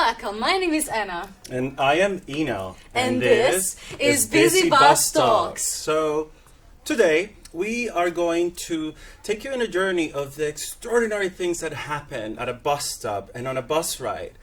welcome. My name is Anna. And I am Eno. And this is Busy Bus Talks. So today we are going to take you on a journey of the extraordinary things that happen at a bus stop and on a bus ride.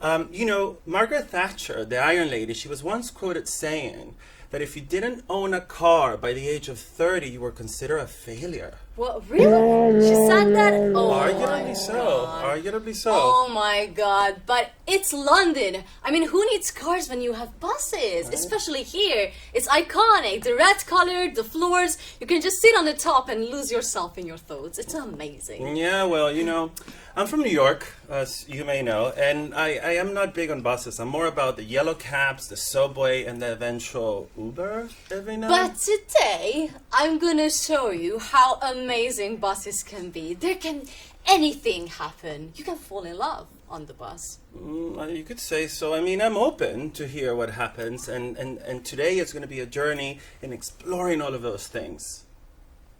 Margaret Thatcher, the Iron Lady, she was once quoted saying that if you didn't own a car by the age of 30, you were considered a failure. What, really? She said that? Oh, Arguably so. Arguably so. Oh my god, but it's London. I mean, who needs cars when you have buses? Especially here. It's iconic. The red color, the floors. You can just sit on the top and lose yourself in your thoughts. It's amazing. Yeah, well, I'm from New York, as you may know, and I am not big on buses. I'm more about the yellow cabs, the subway, and the eventual Uber every now. But today, I'm gonna show you how amazing buses can be. There can anything happen. You can fall in love on the bus. You could say so. I mean, I'm open to hear what happens, and today is going to be a journey in exploring all of those things.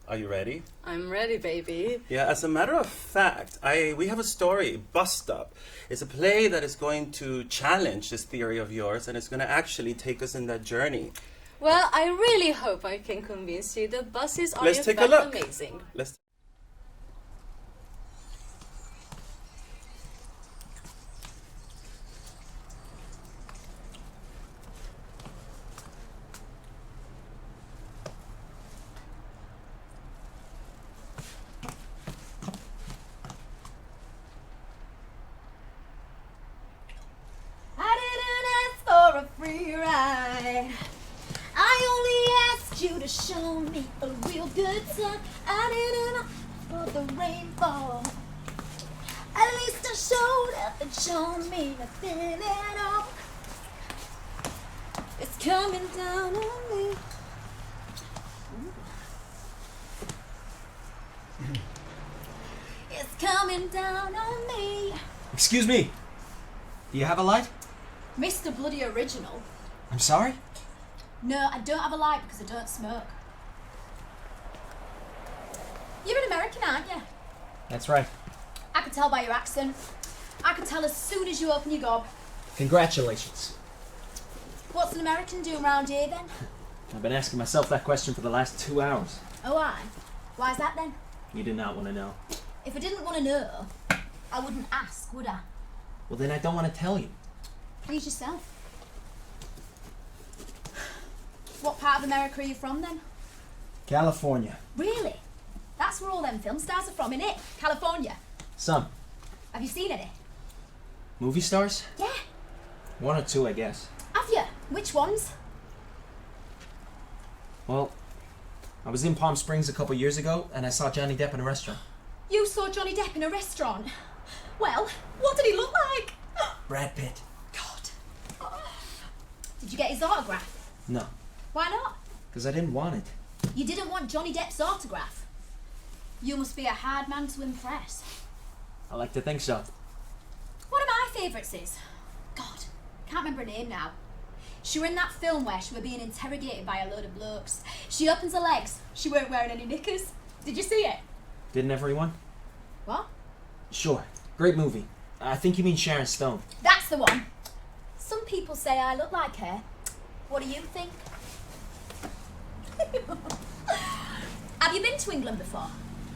Are you ready? I'm ready, baby. Yeah, as a matter of fact, we have a story, Bus Stop. It's a play that is going to challenge this theory of yours, and it's going to actually take us in that journey. Well, I really hope I can convince you that buses are Let's take a look. amazing. Free ride. I only asked you to show me a real good time. I didn't ask for the rainbow. At least I showed up and showed me nothing at all. It's coming down on me. It's coming down on me. Excuse me. Do you have a light? Mr. Bloody Original. I'm sorry? No, I don't have a light because I don't smoke. You're an American, aren't you? That's right. I could tell by your accent. I could tell as soon as you open your gob. Congratulations. What's an American doing around here then? I've been asking myself that question for the last 2 hours. Oh, I? Why's that then? You do not want to know. If I didn't want to know, I wouldn't ask, would I? Well, then I don't want to tell you. Please yourself. What part of America are you from then? California. Really? That's where all them film stars are from, innit? California. Some. Have you seen any? Movie stars? Yeah. 1 or 2, I guess. Have you? Which ones? Well, I was in Palm Springs a couple years ago, and I saw Johnny Depp in a restaurant. You saw Johnny Depp in a restaurant? Well, what did he look like? Brad Pitt. God. Did you get his autograph? No, Why not? because I didn't want it. You didn't want Johnny Depp's autograph? You must be a hard man to impress. I like to think so. One of my favourites is... God, can't remember her name now. She were in that film where she were being interrogated by a load of blokes. She opens her legs. She weren't wearing any knickers. Did you see it? Didn't everyone? What? Sure. Great movie. I think you mean Sharon Stone. That's the one. Some people say I look like her. What do you think? Have you been to England before?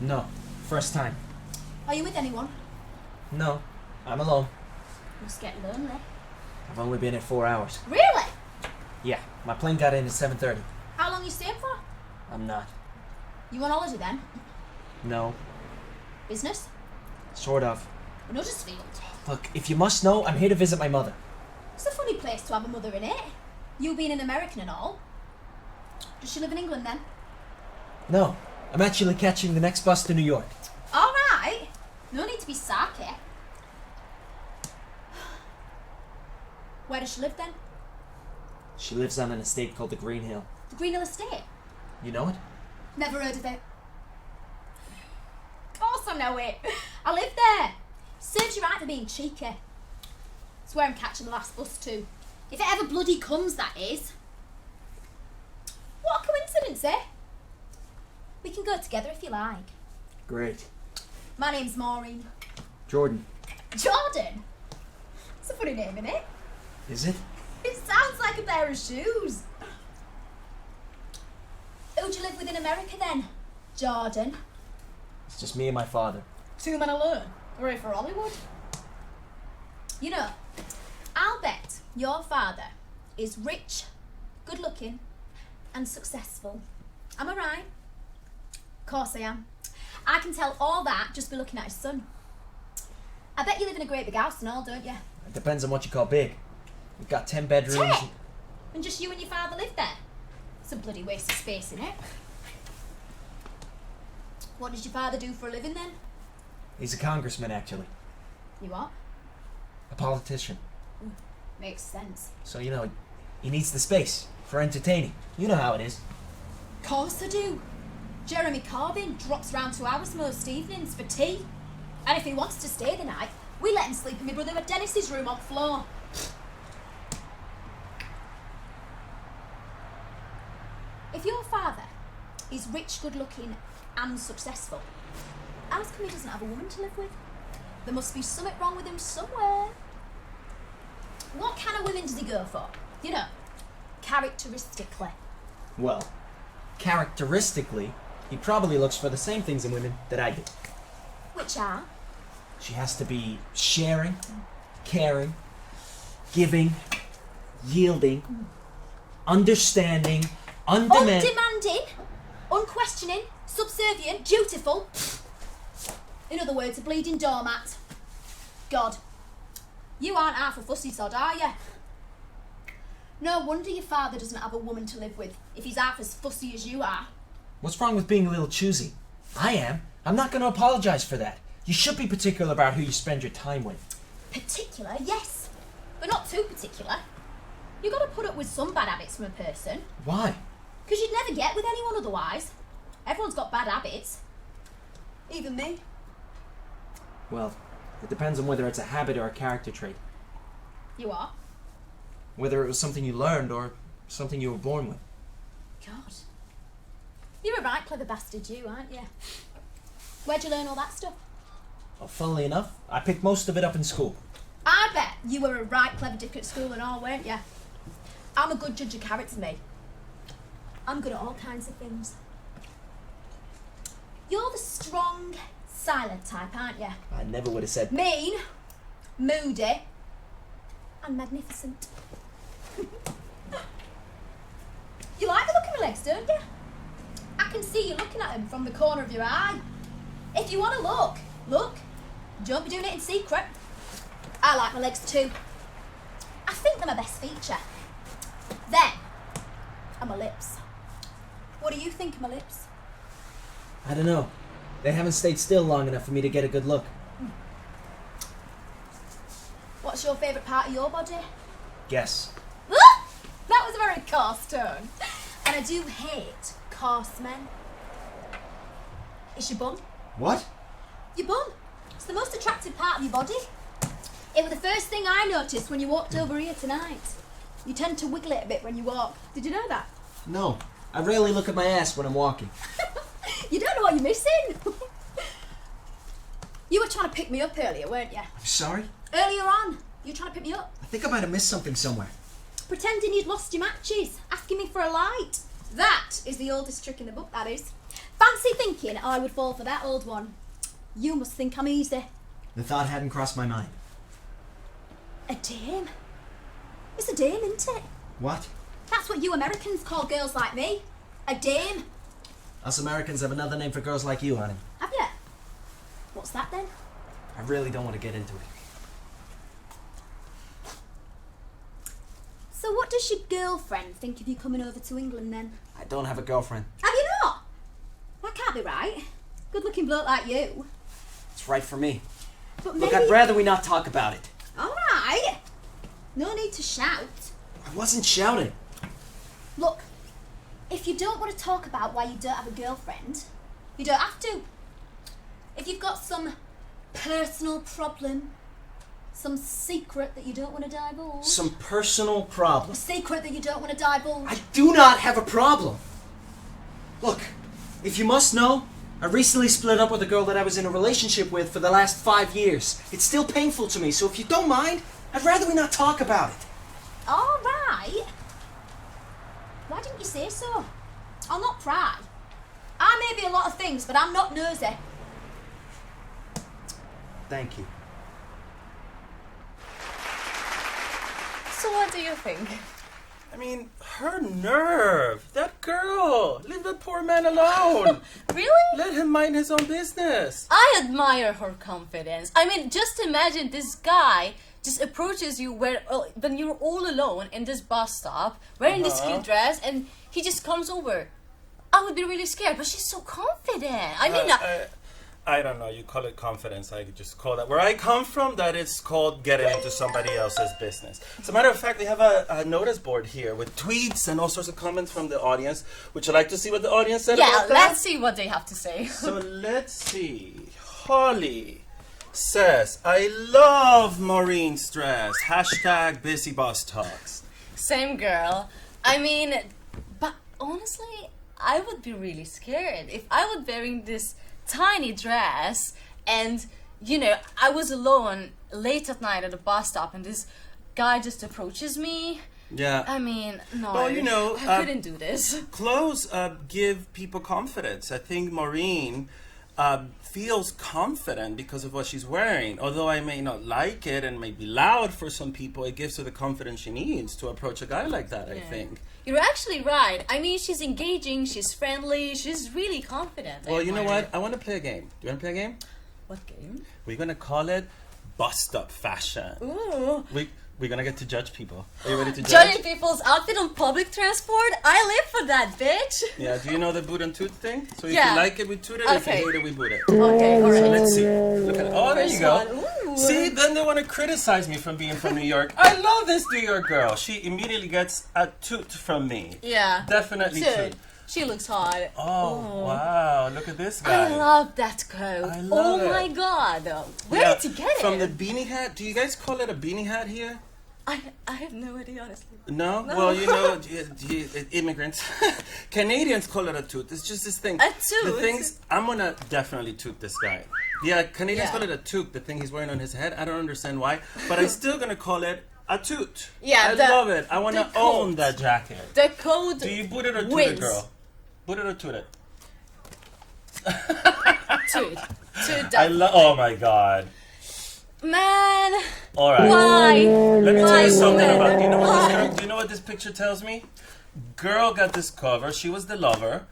No. First time. Are you with anyone? No. I'm alone. Must get lonely. I've only been here 4 hours. Really? Yeah. My plane got in at 7:30. How long you staying for? I'm not. You on holiday then? No. Business? Sort of. Huddersfield? Look, if you must know, I'm here to visit my mother. It's a funny place to have a mother in it. You being an American and all. Does she live in England then? No. I'm actually catching the next bus to New York. Alright. No need to be sarky. Where does she live then? She lives on an estate called the Green Hill. The Green Hill Estate? You know it? Never heard of it. Of course I know it. I live there. Serves you right for being cheeky. It's where I'm catching the last bus to. If it ever bloody comes, that is. What a coincidence, eh? We can go together if you like. Great. My name's Maureen. Jordan. Jordan? It's a funny name, isn't it? Is it? It sounds like a pair of shoes. Who'd you live with in America then? Jordan. It's just me and my father. 2 men alone. Hooray for Hollywood. You know, I'll bet your father is rich, good looking, and successful. Am I right? Of course I am. I can tell all that just by looking at his son. I bet you live in a great big house and all, don't you? It depends on what you call big. We've got 10 bedrooms. 10? And just you and your father live there? It's a bloody waste of space, innit? What does your father do for a living then? He's a congressman, actually. You what? A politician. Makes sense. So, you know, he needs the space for entertaining. You know how it is. Course I do. Jeremy Corbyn drops round to ours most evenings for tea. And if he wants to stay the night, we let him sleep in my brother Dennis's room on the floor. If your father is rich, good looking and successful, how come he doesn't have a woman to live with? There must be something wrong with him somewhere. What kind of women does he go for? You know, characteristically. Well, characteristically, he probably looks for the same things in women that I do. Which are? She has to be sharing, caring, giving, yielding, understanding, undemanding. Undemanding, unquestioning, subservient, dutiful. In other words, a bleeding doormat. God, you aren't half a fussy sod, are you? No wonder your father doesn't have a woman to live with if he's half as fussy as you are. What's wrong with being a little choosy? I am. I'm not going to apologize for that. You should be particular about who you spend your time with. Particular, yes, but not too particular. You've got to put up with some bad habits from a person, Why? because you'd never get with anyone otherwise. Everyone's got bad habits. Even me. Well, it depends on whether it's a habit or a character trait. You are? Whether it was something you learned or something you were born with. God. You're a right clever bastard, you, aren't you? Where'd you learn all that stuff? Well, funnily enough, I picked most of it up in school. I bet you were a right clever dick at school and all, weren't you? I'm a good judge of character, me. I'm good at all kinds of things. You're the strong, silent type, aren't you? I never would have said. Mean, moody, and magnificent. You like the look of my legs, don't you? I can see you looking at them from the corner of your eye. If you want to look, look. Don't be doing it in secret. I like my legs too. I think they're my best feature. Then, are my lips. What do you think of my lips? I don't know. They haven't stayed still long enough for me to get a good look. What's your favourite part of your body? Guess. That was a very coarse tone. And I do hate coarse men. It's your bum. What? Your bum. It's the most attractive part of your body. It was the first thing I noticed when you walked over here tonight. You tend to wiggle it a bit when you walk. Did you know that? No. I rarely look at my ass when I'm walking. You don't know what you're missing. You were trying to pick me up earlier, weren't you? I'm sorry? Earlier on, you were trying to pick me up. I think I might have missed something somewhere. Pretending you'd lost your matches, asking me for a light. That is the oldest trick in the book, that is. Fancy thinking I would fall for that old one. You must think I'm easy. The thought hadn't crossed my mind. A dame? It's a dame, isn't it? What? That's what you Americans call girls like me. A dame. Us Americans have another name for girls like you, honey. Have you? What's that then? I really don't want to get into it. So what does your girlfriend think of you coming over to England then? I don't have a girlfriend. Have you not? That can't be right. Good looking bloke like you. It's right for me. But Look, maybe... I'd rather we not talk about it. Alright. No need to shout. I wasn't shouting. Look, if you don't want to talk about why you don't have a girlfriend, you don't have to. If you've got some personal problem, some secret that you don't want to divulge. Some personal A problem. secret that you don't want to divulge. I do not have a problem. Look, if you must know, I recently split up with a girl that I was in a relationship with for the last 5 years. It's still painful to me, so if you don't mind, I'd rather we not talk about it. All right. Why didn't you say so? I'll not pry. I may be a lot of things, but I'm not nosy. Thank you. So what do you think? I mean, her nerve. That girl. Leave that poor man alone. Really? Let him mind his own business. I admire her confidence. I mean, just imagine this guy just approaches you when you're all alone in this bus stop, wearing this cute dress, and he just comes over. I would be really scared, but she's so confident. I mean, I don't know. You call it confidence. I could just call that. Where I come from, that is called getting into somebody else's business. As a matter of fact, we have a notice board here with tweets and all sorts of comments from the audience. Would you like to see what the audience said yeah, about that? let's see what they have to say. So let's see. Holly says, I love Maureen's dress. Hashtag busy bus talks. Same girl. I mean, but honestly, I would be really scared if I was wearing this tiny dress and, you know, I was alone late at night at a bus stop and this guy just approaches me. Yeah. I mean, no. Well, you know, I couldn't do this. Clothes give people confidence. I think Maureen feels confident because of what she's wearing. Although I may not like it and may be loud for some people, it gives her the confidence she needs to approach a guy like that, I think. You're actually right. I mean, she's engaging, she's friendly, she's really confident. Well, you know what? I want to play a game. Do you want to play a game? What game? We're going to call it Bust Up Fashion. Ooh. We're going to get to judge people. Are you ready to judge? Judging people's outfit on public transport? I live for that, bitch. Yeah, do you know the boot and toot thing? So if Yeah. you like it, we toot it. If Okay. you hate it, we boot it. Okay, alright. So let's see. Look at it. Oh, there you go. One. Ooh. See, then they want to criticize me from being from New York. I love this New York girl. She immediately gets a toot from me. Yeah. Definitely Dude, toot. she looks hot. Oh, wow. Look at this guy. I love that coat. I love oh it. my god. Where Yeah, did you get it? From the beanie hat. Do you guys call it a beanie hat here? I have no idea, honestly. No? No. Well, you know, immigrants, Canadians call it a toot. It's just this thing. A toot? The things, I'm going to definitely toot this guy. Yeah, Canadians Yeah. call it a toot, the thing he's wearing on his head. I don't understand why, but I'm still going to call it a toot. Yeah, I the- love it. I want to the own coat. that jacket. The coat Do you boot it or toot it, wins. girl? Boot it or toot it? Toot. Toot I that. love, oh my God. Man, All right. why? Let me tell Why you something women? about. Do you know what this Why? girl, do you know what this picture tells me? Girl got this cover. She was the lover.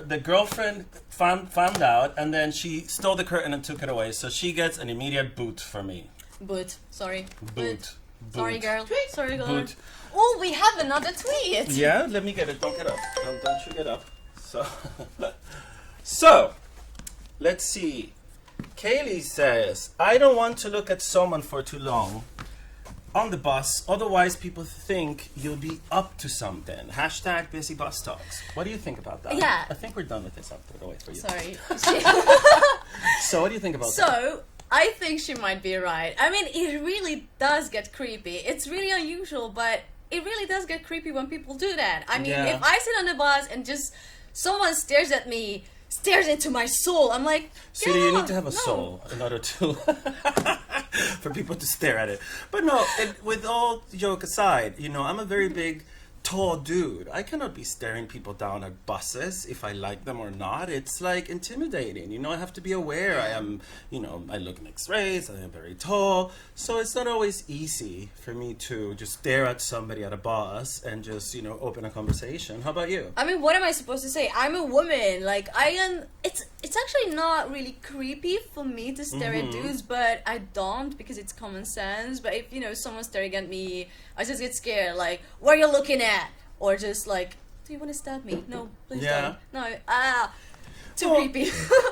The girlfriend found out, and then she stole the curtain and took it away. So she gets an immediate boot for me. Boot. Sorry. Boot. Sorry, Boot. girl. Sorry, girl. Boot. Oh, we have another tweet. Yeah, let me get it. Don't get up. Don't you get up. So, let's see. Kaylee says, I don't want to look at someone for too long on the bus, otherwise people think you'll be up to something. Hashtag busy bus talks. What do you think about that? Yeah. I think we're done with this after the wait for you. Sorry. So what do you think about that? So, I think she might be right. I mean, it really does get creepy. It's really unusual, but it really does get creepy when people do that. I mean, Yeah. if I sit on the bus and just someone stares at me, stares into my soul, I'm like, Sweetie, you need to have a no. soul in order to for people to stare at it. But no, with all joke aside, you know, I'm a very big, tall dude. I cannot be staring people down at buses if I like them or not. It's like intimidating. You know, I have to be aware. I am, you know, I look mixed race. I am very tall. So it's not always easy for me to just stare at somebody at a bus and just, you know, open a conversation. How about you? I mean, what am I supposed to say? I'm a woman. Like, I am. It's actually not really creepy for me to stare at dudes, but I don't because it's common sense. But if, you know, someone's staring at me, I just get scared. Like, what are you looking at? Or just like, do you want to stab me? No, please Yeah. don't. No, too Well, creepy.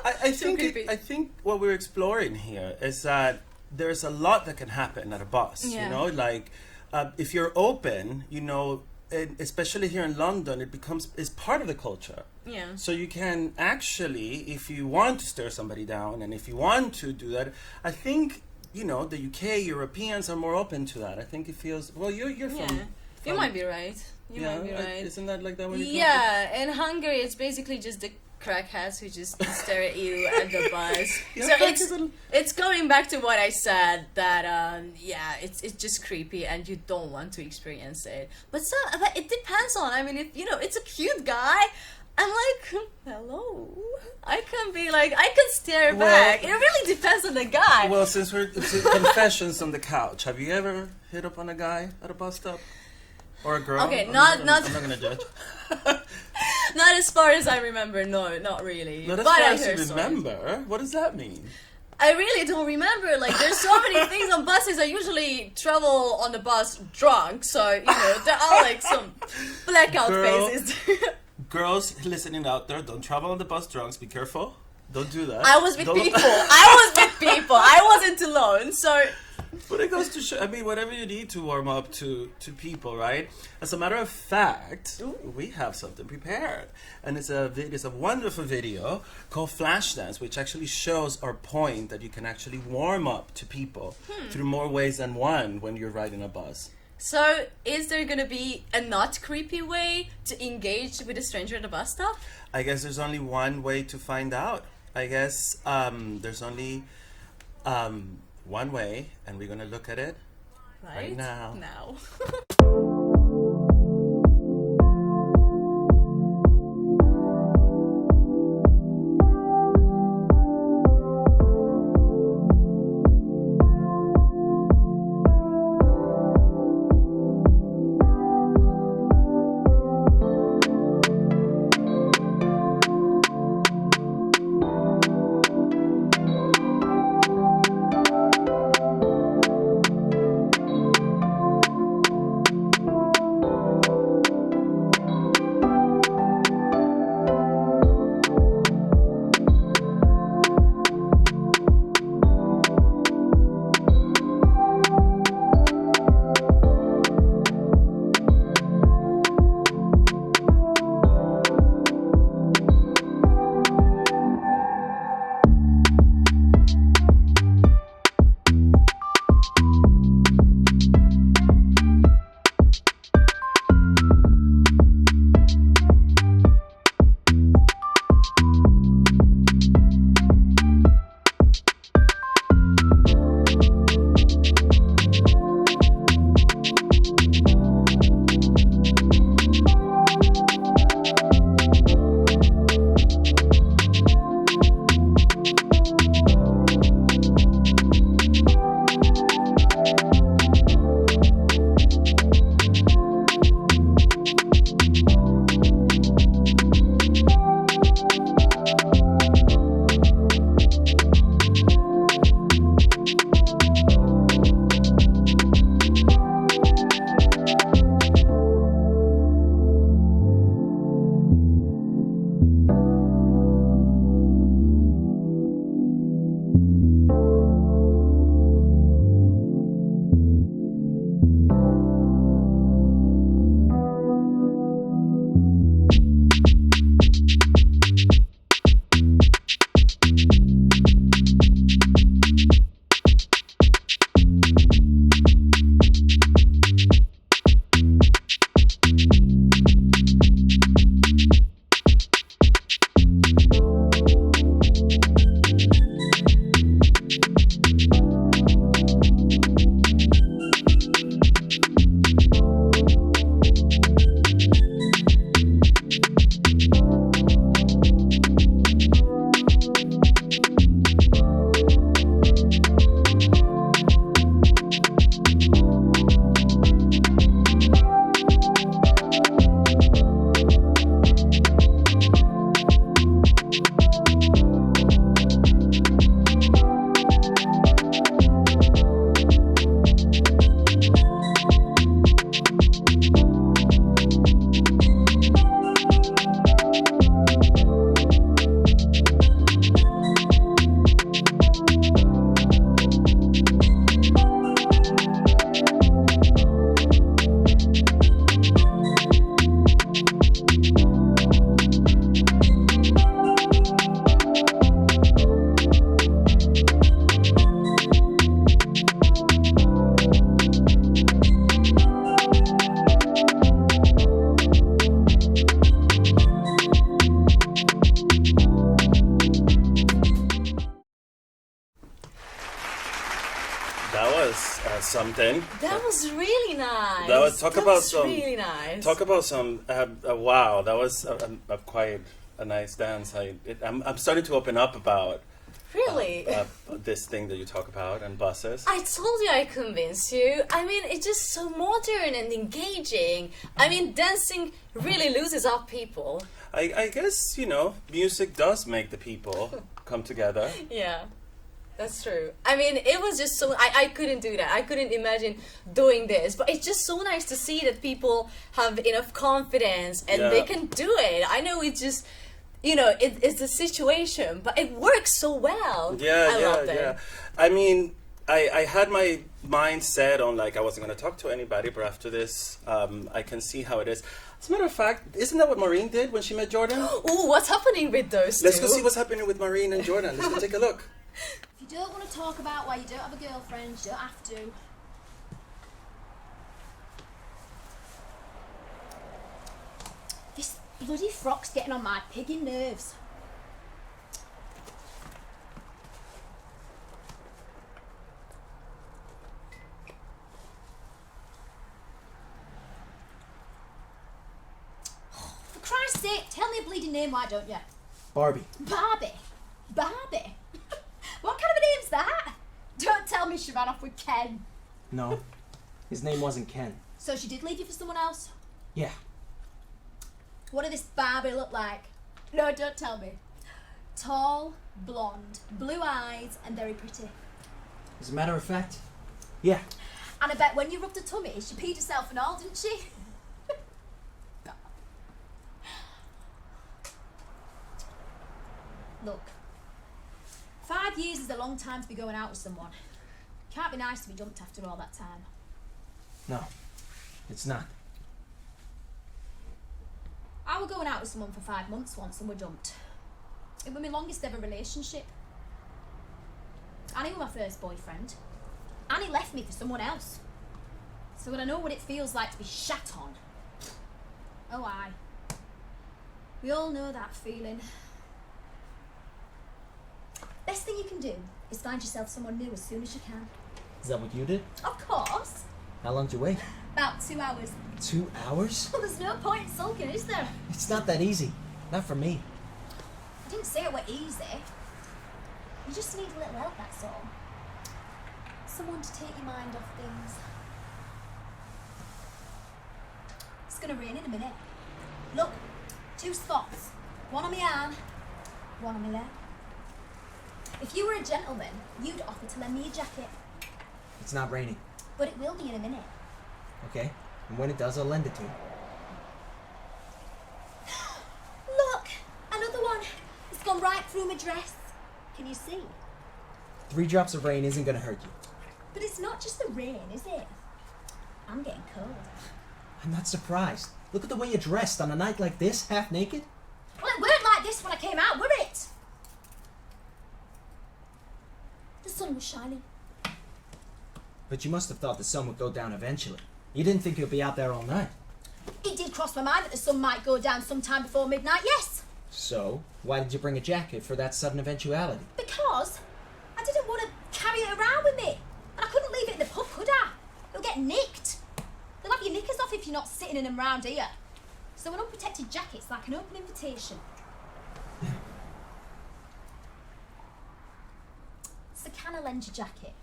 I Too think creepy. I think what we're exploring here is that there's a lot that can happen at a bus. Yeah. You know, like if you're open, you know, and especially here in London, it's part of the culture. Yeah. So you can actually, if you want to stare somebody down, and if you want to do that, I think, you know, the UK Europeans are more open to that. I think it feels well. You're Yeah. from. You might be right. You might be right. Isn't that like that when you come Yeah, in Hungary, it's basically just the crackheads who just stare at you at the bus. Yeah, So crackheads it's going back to what I said that it's just creepy and you don't want to experience it. But it depends on. I mean, if it's a cute guy, I'm like, hello. I can be like, I can stare Well- back. It really depends on the guy. Well, since we're confessions on the couch, have you ever hit up on a guy at a bus stop? Or a girl? Okay, I'm not- I'm not gonna judge. Not as far as I remember. No, not really. Not as but far I as heard you stories. remember. What does that mean? I really don't remember. Like, there's so many things on buses. I usually travel on the bus drunk, so there are like some blackout Girl. phases. Girls listening out there, don't travel on the bus drunks. Be careful. Don't do that. I was with Don't- people. I was with people. I wasn't alone. So But it goes to show, I mean, whatever you need to warm up to people, right? As a matter of fact, we have something prepared. And it's a wonderful video called Flashdance, which actually shows our point that you can actually warm up to people through more ways than one when you're riding a bus. So, is there gonna be a not creepy way to engage with a stranger at a bus stop? I guess there's only one way to find out. I guess there's only one way, and we're gonna look at it Right now. Now. was something. That was really nice. That was really nice. Talk about some. Wow, that was quite a nice dance. I'm starting to open up about Really? this thing that you talk about and buses. I told you I convinced you. I mean, it's just so modern and engaging. I mean, dancing really loses up people. I guess, music does make the people come together. Yeah, that's true. I mean, it was just so... I couldn't do that. I couldn't imagine doing this. But it's just so nice to see that people have enough confidence and they can do it. I know it's just... it's a situation, but it works so well. I loved it. I mean, I had my mind set on, I wasn't going to talk to anybody, but after this, I can see how it is. As a matter of fact, isn't that what Maureen did when she met Jordan? Ooh, what's happening with those two? Let's go see what's happening with Maureen and Jordan. Let's go take a look. If you don't want to talk about why you don't have a girlfriend, you don't have to. This bloody frock's getting on my piggy nerves. For Christ's sake, tell me a bleeding name, why don't you? Barbie. Barbie? Barbie? What kind of a name's that? Don't tell me she ran off with Ken. No, his name wasn't Ken. So she did leave you for someone else? Yeah. What did this Barbie look like? No, don't tell me. Tall, blonde, blue eyes, and very pretty. As a matter of fact, yeah. And I bet when you rubbed her tummy, she peed herself and all, didn't she? Look, 5 years is a long time to be going out with someone. Can't be nice to be dumped after all that time. No, it's not. I was going out with someone for 5 months once and we're dumped. It was my longest ever relationship. Annie was my first boyfriend. Annie left me for someone else. So I know what it feels like to be shat on. Oh, aye. We all know that feeling. Best thing you can do is find yourself someone new as soon as you can. Is that what you did? Of course. How long did you wait? About 2 hours. 2 hours? Well, there's no point in sulking, is there? It's not that easy. Not for me. I didn't say it were easy. You just need a little help, that's all. Someone to take your mind off things. It's gonna rain in a minute. Look, 2 spots. One on my arm, one on my leg. If you were a gentleman, you'd offer to lend me your jacket. It's not raining. But it will be in a minute. Okay? And when it does, I'll lend it to you. Look, another one. It's gone right through my dress. Can you see? 3 drops of rain isn't gonna hurt you. But it's not just the rain, is it? I'm getting cold. I'm not surprised. Look at the way you're dressed on a night like this, half naked. Well, it weren't like this when I came out, were it? The sun was shining. But you must have thought the sun would go down eventually. You didn't think you'd be out there all night. It did cross my mind that the sun might go down sometime before midnight, yes. So, why did you bring a jacket for that sudden eventuality? Because I didn't want to carry it around with me. And I couldn't leave it in the pub, could I? It'll get nicked. They'll have your knickers off if you're not sitting in them round here. So an unprotected jacket's like an open invitation. So can I lend your jacket?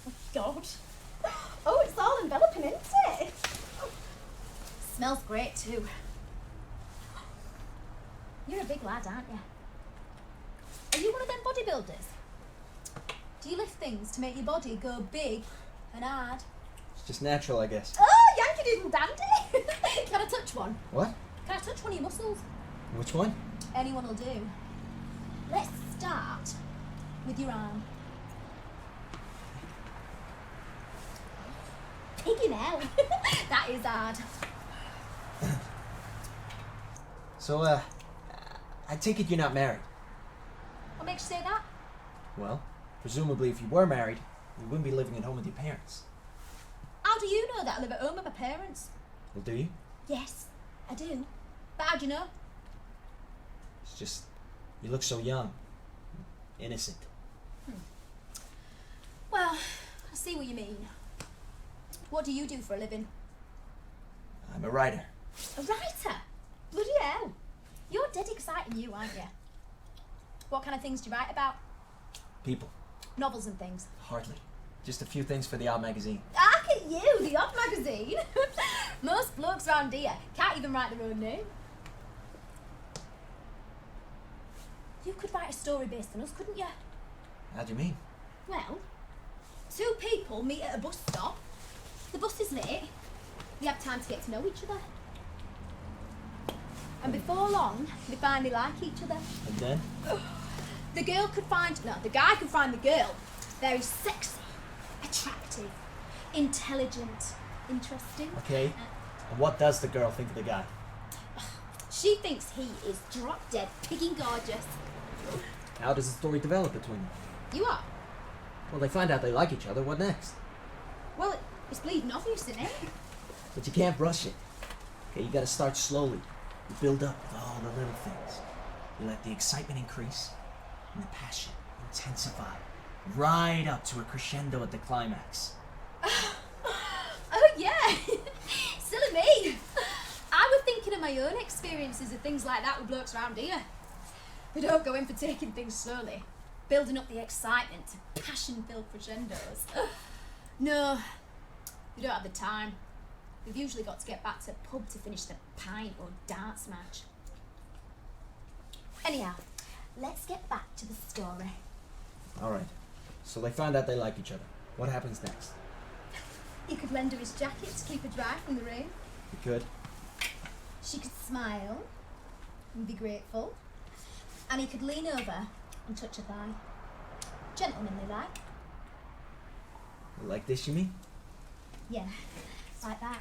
Oh, God. Oh, it's all enveloping, isn't it? Smells great too. You're a big lad, aren't you? Are you one of them bodybuilders? Do you lift things to make your body go big and hard? It's just natural, I guess. Oh, Yankee Doodle Dandy! Can I touch one? What? Can I touch one of your muscles? Which one? Anyone will do. Let's start with your arm. Piggy now. That is hard. So, I take it you're not married. What makes you say that? Well, presumably if you were married, you wouldn't be living at home with your parents. How do you know that I live at home with my parents? Well, do you? Yes, I do. But how'd you know? It's just, you look so young. Innocent. Well, I see what you mean. What do you do for a living? I'm a writer. A writer? Bloody hell. You're dead exciting, you, aren't you? What kind of things do you write about? People. Novels and things. Hardly. Just a few things for the Odd magazine. Ah, look at you, the Odd magazine. Most blokes round here can't even write their own name. You could write a story based on us, couldn't you? How do you mean? Well, two people meet at a bus stop. The bus is late. They have time to get to know each other. And before long, they finally like each other. And then? The guy could find the girl very sexy, attractive, intelligent, interesting. Okay. And what does the girl think of the guy? She thinks he is drop dead, pigging gorgeous. How does the story develop between them? You are? Well, they find out they like each other. What next? Well, it's bleeding obvious, isn't it? But you can't rush it. Okay, you gotta start slowly. You build up with all the little things. You let the excitement increase and the passion intensify. Right up to a crescendo at the climax. Oh yeah, silly me. I was thinking of my own experiences of things like that with blokes around here. They don't go in for taking things slowly, building up the excitement to passion-filled crescendos. No, they don't have the time. They've usually got to get back to the pub to finish the pint or dance match. Anyhow, let's get back to the story. Alright. So they find out they like each other. What happens next? He could lend her his jacket to keep her dry from the rain. You could. She could smile and be grateful. And he could lean over and touch her thigh. Gentlemanly like. Like this, you mean? Yeah, like that.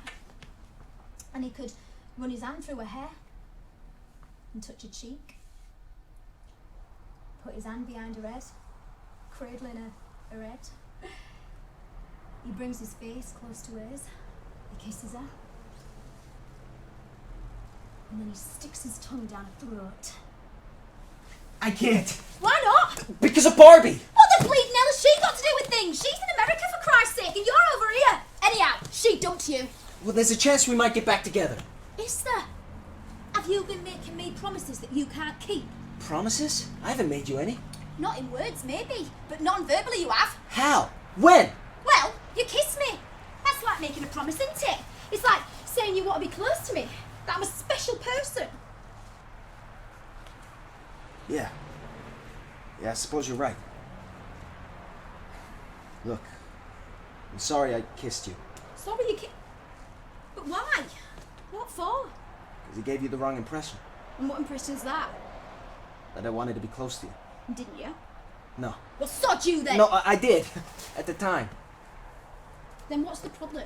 And he could run his hand through her hair and touch her cheek. Put his hand behind her head, cradling her head. He brings his face close to hers. He kisses her. And then he sticks his tongue down her throat. I can't! Why not? Because of Barbie! What the bleeding hell has she got to do with things? She's in America, for Christ's sake, and you're over here. Anyhow, she dumped you. Well, there's a chance we might get back together. Is there? Have you been making me promises that you can't keep? Promises? I haven't made you any. Not in words, maybe, but non-verbally you have. How? When? Well, you kiss me. That's like making a promise, isn't it? It's like saying you want to be close to me, that I'm a special person. Yeah. Yeah, I suppose you're right. Look, I'm sorry I kissed you. Sorry you But why? What for? Because he gave you the wrong impression. And what impression's that? That I wanted to be close to you. Didn't you? No. Well, sod you then. No, I did. At the time. Then what's the problem?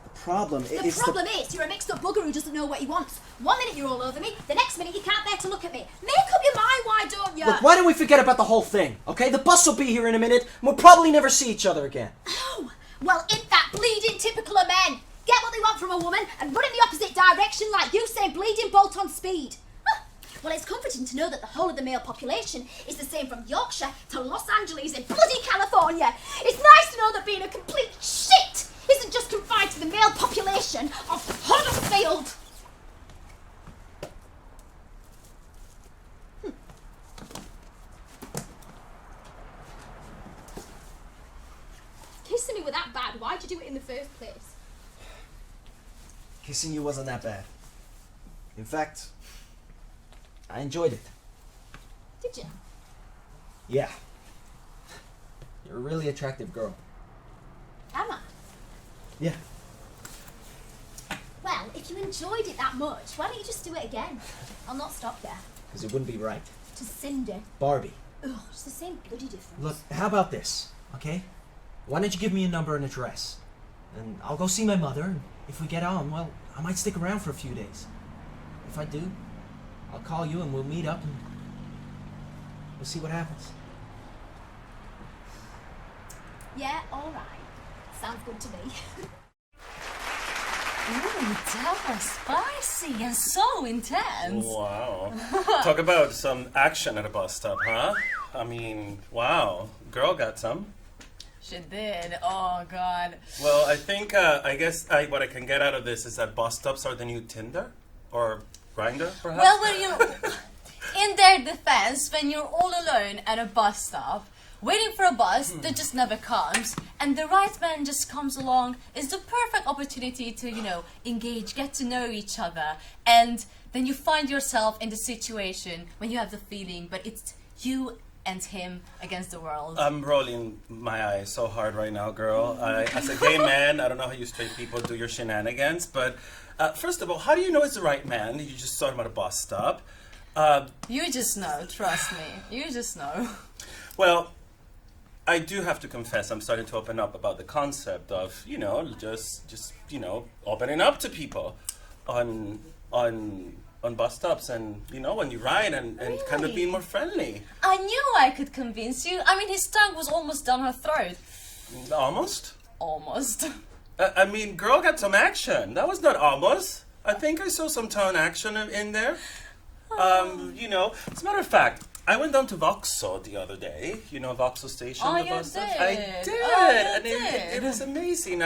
The problem The is problem is you're a mixed up bugger who doesn't know what he wants. 1 minute you're all over me, the next minute you can't bear to look at me. Make up your mind, why don't you? Look, why don't we forget about the whole thing, okay? The bus will be here in a minute, and we'll probably never see each other again. Oh, well, ain't that bleeding typical of men? Get what they want from a woman and run in the opposite direction like you say, bleeding bolt on speed. Huh. Well, it's comforting to know that the whole of the male population is the same from Yorkshire to Los Angeles in bloody California. It's nice to know that being a complete shit isn't just confined to the male population of Huddersfield. Kissing me were that bad, why'd you do it in the first place? Kissing you wasn't that bad. In fact, I enjoyed it. Did you? Yeah. You're a really attractive girl. Am I? Yeah. Well, if you enjoyed it that much, why don't you just do it again? I'll not stop you. Because it wouldn't be right. To Cindy. Barbie. Ugh, it's the same bloody difference. Look, how about this, okay? Why don't you give me a number and address? And I'll go see my mother, and if we get on, well, I might stick around for a few days. If I do, I'll call you and we'll meet up and we'll see what happens. Yeah, alright. Sounds good to me. Ooh, that was spicy and so intense. Wow. Talk about some action at a bus stop, huh? I mean, wow. Girl got some. She did. Oh, God. Well, I think, I guess what I can get out of this is that bus stops are the new Tinder? Or Grindr, perhaps? Well, when you, in their defense, when you're all alone at a bus stop, waiting for a bus that just never comes, and the right man just comes along, is the perfect opportunity to, engage, get to know each other, and then you find yourself in the situation when you have the feeling, but it's you and him against the world. I'm rolling my eyes so hard right now, girl. As a gay man, I don't know how you straight people do your shenanigans, but first of all, how do you know it's the right man? You just saw him at a bus stop. You just know, trust me. You just know. Well, I do have to confess, I'm starting to open up about the concept of, just opening up to people on bus stops and, when you ride and kind of being more friendly. I knew I could convince you. I mean, his tongue was almost down her throat. Almost? Almost. I mean, girl got some action. That was not almost. I think I saw some tone action in there. As a matter of fact, I went down to Vauxhall the other day. You know Vauxhall Station? Oh, the you bus stop? did? I did. Oh, you And it was amazing.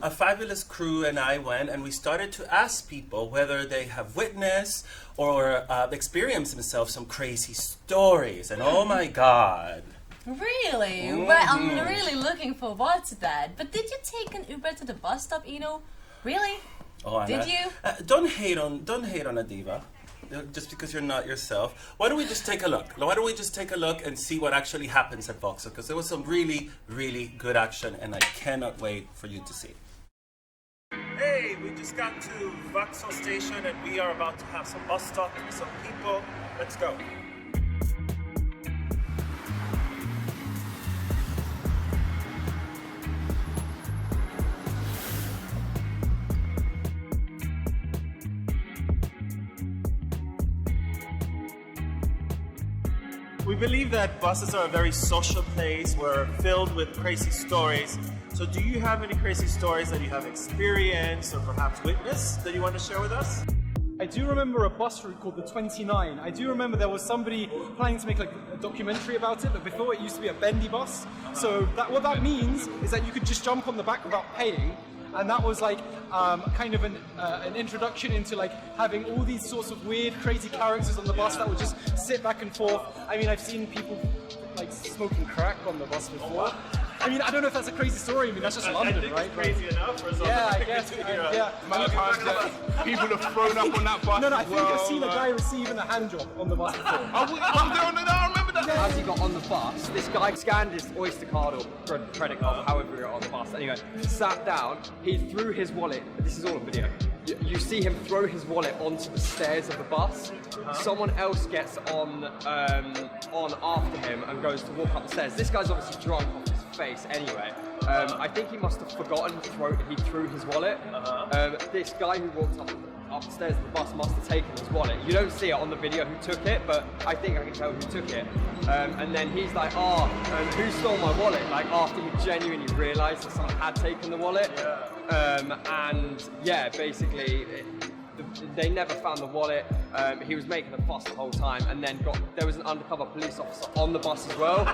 A fabulous crew and I went and we started to ask people whether they have witnessed or experienced themselves some crazy stories. And oh my God. Really? Well, I'm really looking forward to that. But did you take an Uber to the bus stop, Eno? Really? Oh, Anna, Did you? Don't hate on a diva. Just because you're not yourself. Why don't we just take a look? Why don't we just take a look and see what actually happens at Vauxhall? Because there was some really, really good action and I cannot wait for you to see. Hey, we just got to Vauxhall Station and we are about to have some bus talk with some people. Let's go. We believe that buses are a very social place. We're filled with crazy stories. So do you have any crazy stories that you have experienced or perhaps witnessed that you want to share with us? I do remember a bus route called the 29. I do remember there was somebody planning to make like a documentary about it, but before it used to be a bendy bus. So what that means is that you could just jump on the back without paying. And that was like kind of an introduction into like having all these sorts of weird, crazy characters on the bus that would just sit back and forth. I mean, I've seen people like smoking crack on the bus before. I mean, I don't know if that's a crazy story. I mean, that's just London, I think right? it's crazy enough for something. Yeah, I guess. Yeah. People have thrown up on that bus. No, I as think well, I've seen a guy receiving a hand job on the bus before. I remember that. As he got on the bus, this guy scanned his Oyster card or credit card, however he got on the bus. Anyway, sat down, he threw his wallet. This is all a video. You see him throw his wallet onto the stairs of the bus. Someone else gets on after him and goes to walk up the stairs. This guy's obviously drunk off his face anyway. I think he must have forgotten he threw his wallet. This guy who walked up the stairs of the bus must have taken his wallet. You don't see it on the video who took it, but I think I can tell who took it. And then he's like, who stole my wallet? Like after he genuinely realised that someone had taken the wallet. And yeah, basically, they never found the wallet. He was making a fuss the whole time, and then there was an undercover police officer on the bus as well,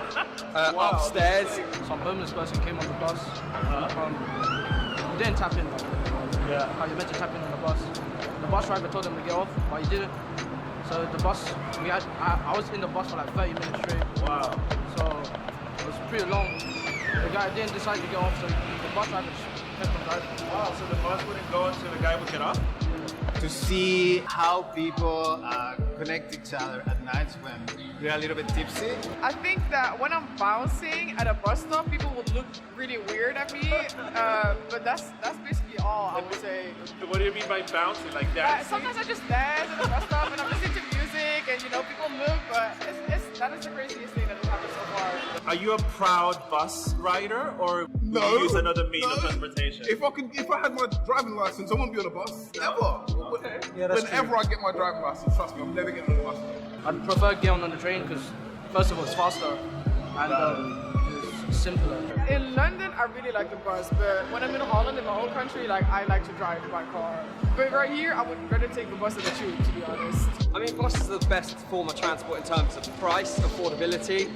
upstairs. Some homeless person came on the bus. He didn't tap in. Yeah. How you meant to tap in on the bus. The bus driver told him to get off, but he didn't. So the bus, I was in the bus for like 30 minutes straight. Wow. So it was pretty long. The guy didn't decide to get off, so the bus driver just kept on driving. Wow, so the bus wouldn't go until the guy would get off? To see how people connect each other at nights when they're a little bit tipsy. I think that when I'm bouncing at a bus stop, people would look really weird at me, but that's basically all I would say. What do you mean by bouncing? Like dancing? Sometimes I just dance at the bus stop and I'm listening to music and people move, but that is the craziest thing that has happened so far. Are you a proud bus rider or No. would you use another means of transportation? If I had my driving license, I wouldn't be on a bus. Never. Yeah, that's Whenever I get my driving license, trust me, I'm never getting on a bus. I'd prefer getting on the train because first of all it's faster and simpler. In London, I really like the bus, but when I'm in Holland, in my own country, like I like to drive my car. But right here, I would rather take the bus than the tube, to be honest. I mean, buses are the best form of transport in terms of price, affordability.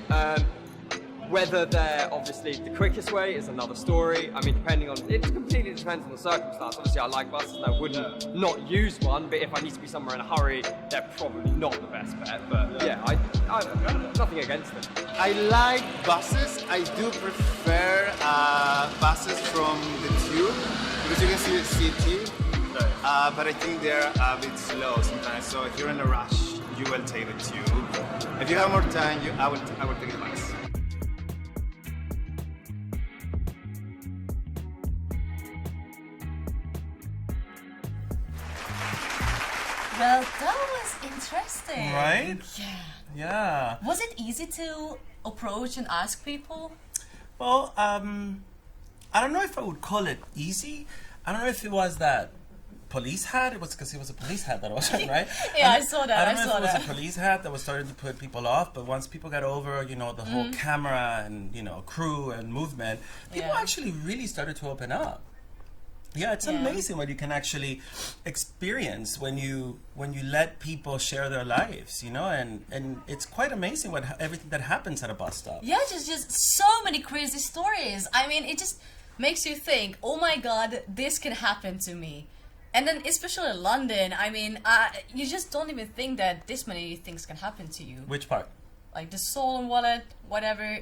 Whether they're obviously the quickest way is another story. I mean, it completely depends on the circumstance. Obviously, I like buses and I wouldn't not use one, but if I need to be somewhere in a hurry, they're probably not the best bet. But yeah, I nothing against them. I like buses. I do prefer buses from the tube because you can see the city. But I think they're a bit slow sometimes. So if you're in a rush, you will take the tube. If you have more time, I will take the bus. Well, that was interesting. Right? Yeah. Yeah. Was it easy to approach and ask people? Well, I don't know if I would call it easy. I don't know if it was that police hat. It was because it was a police hat that I was wearing, right? Yeah, I saw that. I don't know if it was a police hat that was starting to put people off, but once people got over, the whole camera and, crew and movement, people actually really started to open up. Yeah, it's amazing what you can actually experience when you let people share their lives, and it's quite amazing everything that happens at a bus stop. Yeah, just so many crazy stories. I mean, it just makes you think, oh my god, this can happen to me. And then especially in London, I mean, you just don't even think that this many things can happen to you. Which part? Like the stolen wallet, whatever,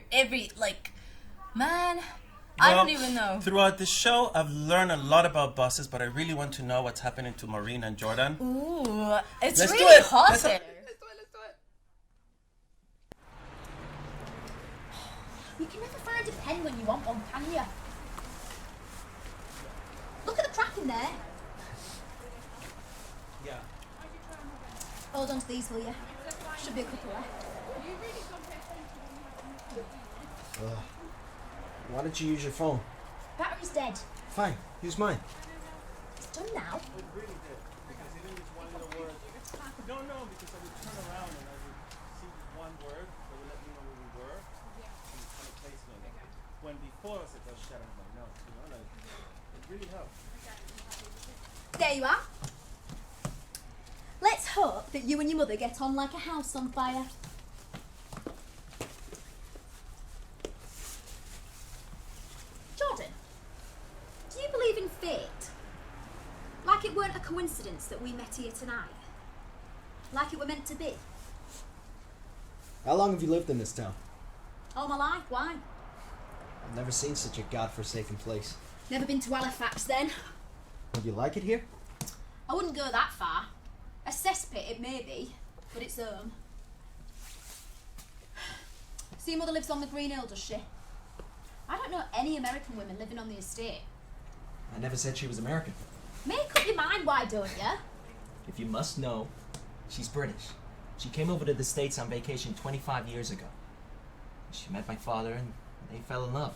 man... Well, I don't even know. Throughout the show, I've learned a lot about buses, but I really want to know what's happening to Maureen and Jordan. Ooh, it's Let's really do it. hot Let's there. You can never find a pen when you want one, can you? Look at the crack in there. Yeah. Hold on to these, will you? Should be a couple left. Why don't you use your phone? Battery's dead. Fine, use mine. It's done now. It really did, because even this one little word... No, because I would turn around and I would see one word that would let me know where we were, and kind of place me. When before I was like, oh shit, I have my notes, it really helped. There you are. Let's hope that you and your mother get on like a house on fire. Jordan, do you believe in fate? Like it weren't a coincidence that we met here tonight? Like it were meant to be? How long have you lived in this town? All my life, why? I've never seen such a godforsaken place. Never been to Halifax then. Do you like it here? I wouldn't go that far. A cesspit it may be, but it's home. So your mother lives on the Green Hill, does she? I don't know any American women living on the estate. I never said she was American. Make up your mind, why don't you? If you must know, she's British. She came over to the States on vacation 25 years ago. She met my father and they fell in love.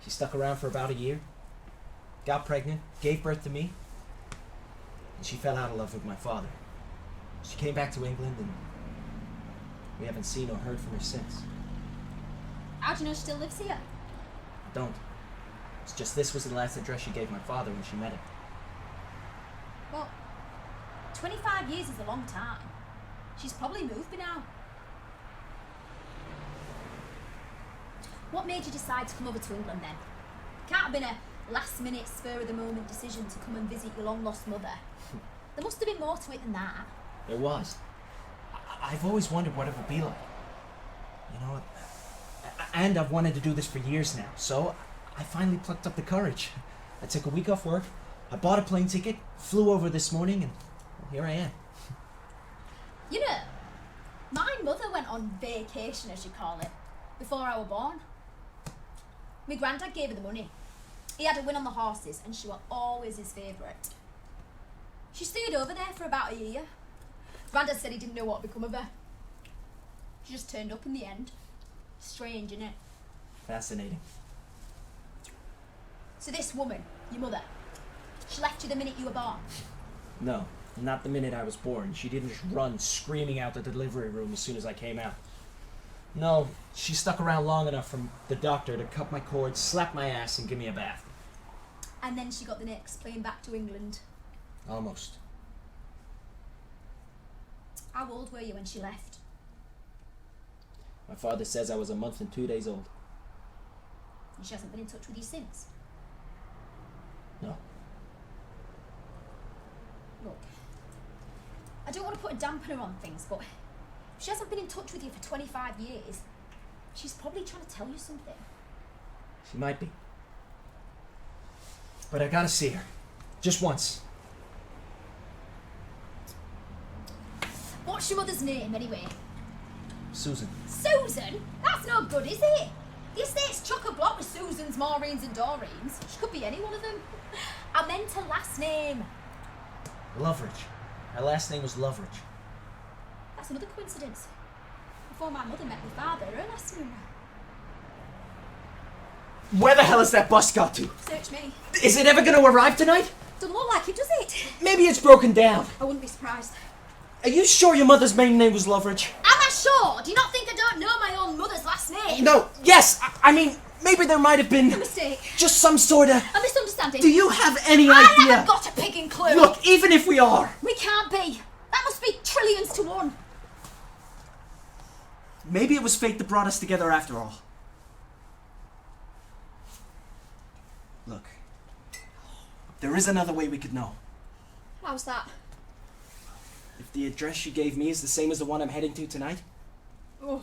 She stuck around for about a year, got pregnant, gave birth to me, and she fell out of love with my father. She came back to England and we haven't seen or heard from her since. How do you know she still lives here? I don't. It's just this was the last address she gave my father when she met him. Well, 25 years is a long time. She's probably moved by now. What made you decide to come over to England then? Can't have been a last-minute, spur-of-the-moment decision to come and visit your long-lost mother. There must have been more to it than that. There was. I've always wondered what it would be like. And I've wanted to do this for years now, so I finally plucked up the courage. I took a week off work, I bought a plane ticket, flew over this morning, and here I am. You know, my mother went on vacation, as you call it, before I was born. My granddad gave her the money. He had a win on the horses, and she was always his favourite. She stayed over there for about a year. Granddad said he didn't know what would become of her. She just turned up in the end. Strange, isn't it? Fascinating. So this woman, your mother, she left you the minute you were born? No, not the minute I was born. She didn't just run screaming out the delivery room as soon as I came out. No, she stuck around long enough for the doctor to cut my cord, slap my ass, and give me a bath. And then she got the next plane back to England. Almost. How old were you when she left? My father says I was a month and 2 days old. And she hasn't been in touch with you since? No. Look, I don't want to put a dampener on things, but if she hasn't been in touch with you for 25 years, she's probably trying to tell you something. She might be. But I gotta see her. Just once. What's your mother's name, anyway? Susan. Susan? That's no good, is it? The estate's chock-a-block with Susans, Maureen's and Doreen's. She could be any one of them. I meant her last name. Loveridge. My last name was Loveridge. That's another coincidence. Before my mother met my father, her last name. Where the hell has that bus got to? Search me. Is it ever gonna arrive tonight? Doesn't look like it, does it? Maybe it's broken down. I wouldn't be surprised. Are you sure your mother's maiden name was Loveridge? Am I sure? Do you not think I don't know my own mother's last name? No, yes, I mean, maybe there might have been... A mistake. Just some sort of... A misunderstanding. Do you have any idea? I haven't got a pigging clue. Look, even if we are... We can't be. That must be trillions to one. Maybe it was fate that brought us together after all. Look, there is another way we could know. How's that? If the address she gave me is the same as the one I'm heading to tonight. Oh.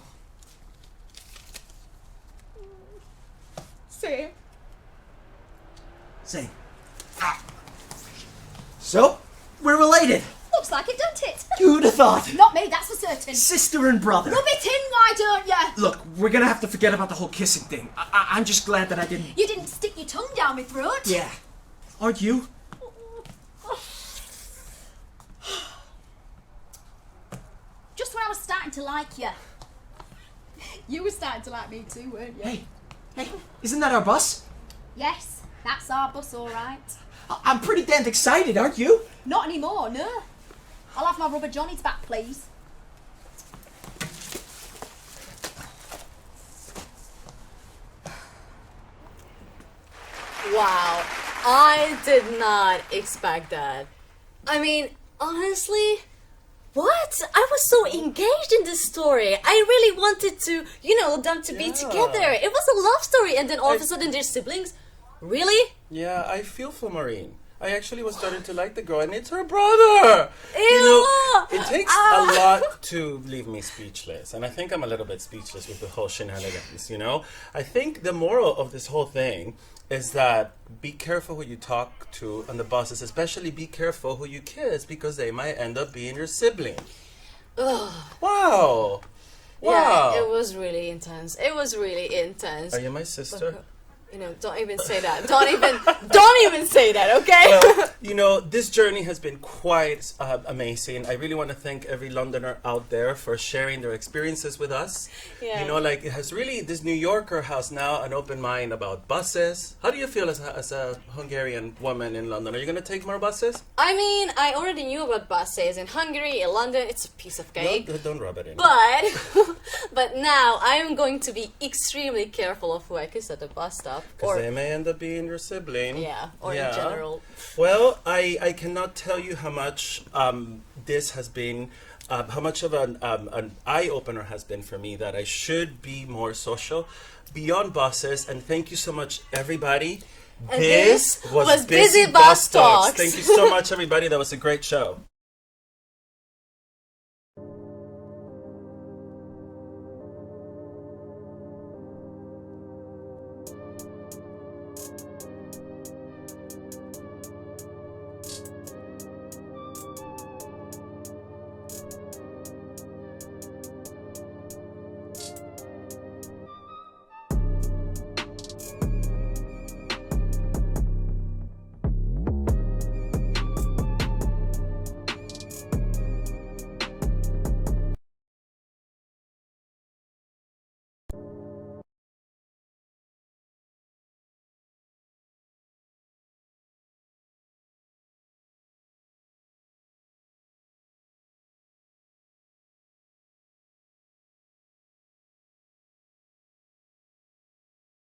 Same. Same. So, we're related. Looks like it, don't it? Who'd have thought? Not me, that's for certain. Sister and brother. Rub it in, why don't ya? Look, we're gonna have to forget about the whole kissing thing. I'm just glad that I didn't... You didn't stick your tongue down my throat. Yeah. Aren't you? Just when I was starting to like you. You were starting to like me too, weren't you? Hey, isn't that our bus? Yes, that's our bus, all right. I'm pretty damned excited, aren't you? Not anymore, no. I'll have my rubber johnnies back, please. Wow, I did not expect that. I mean, honestly, what? I was so engaged in this story. I really wanted to, them to be together. It was a love story, and then all of a sudden they're siblings? Really? Yeah, I feel for Maureen. I actually was starting to like the girl, and it's her brother. Ew. It takes a lot to leave me speechless, and I think I'm a little bit speechless with the whole shenanigans, I think the moral of this whole thing is that be careful who you talk to on the buses, especially be careful who you kiss, because they might end up being your sibling. Ugh. Wow. Yeah, it was really intense. It was really intense. Are you my sister? But, don't even say that. Don't even say that, okay? Well, this journey has been quite amazing. I really want to thank every Londoner out there for sharing their experiences with us. Yeah. It has really, this New Yorker has now an open mind about buses. How do you feel as a Hungarian woman in London? Are you going to take more buses? I mean, I already knew about buses in Hungary, in London. It's a piece of cake. Don't rub it in. But now I am going to be extremely careful of who I kiss at the bus stop. Because they may end up being your sibling. Yeah, or in general. Well, I cannot tell you how much this has been, how much of an eye-opener has been for me, that I should be more social beyond buses. And thank you so much, everybody. This was Busy Bus Talks. Thank you so much, everybody. That was a great show.